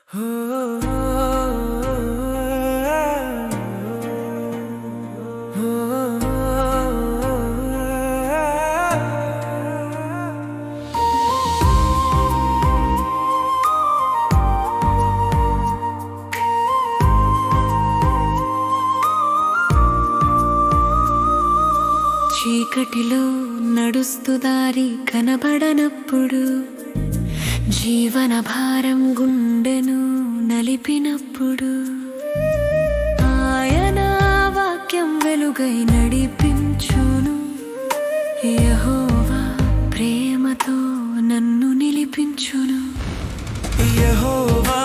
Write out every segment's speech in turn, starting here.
చీకటిలో నడుస్తూ దారి కనబడనప్పుడు, జీవన భారం గుండెను నలిపినప్పుడు, ఆయన వాక్యం వెలుగై నడిపించును. యెహోవా ప్రేమతో నన్ను నిలిపించును. యెహోవా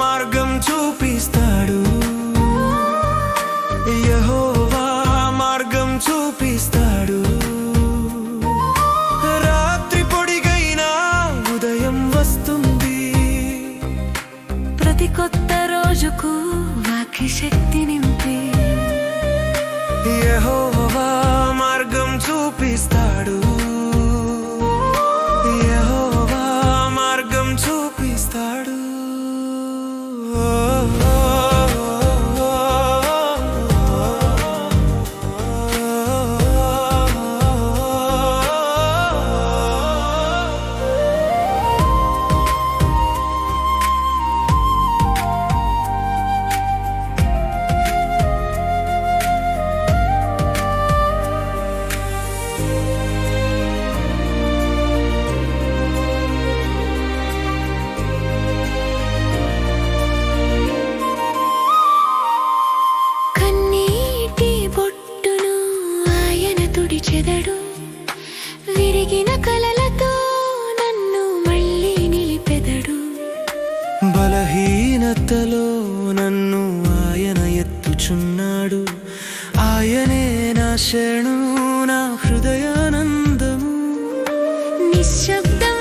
మార్గం చూపిస్తాడు. యెహోవా మార్గం చూపిస్తాడు. రాత్రి పొడిగైనా ఉదయం వస్తుంది. ప్రతి కొత్త రోజుకు వాక్య శక్తి నింపి యెహోవా మార్గం చూపిస్తాడు. యెహోవా మార్గం చూపిస్తాడు. చెదడు. విరిగిన కలలతో నన్ను మళ్ళీ నిలిపెదడు. బలహీనతలో నన్ను ఆయన ఎత్తుచున్నాడు. ఆయనే నా శరణు, నా హృదయానందము. నిశ్శబ్ద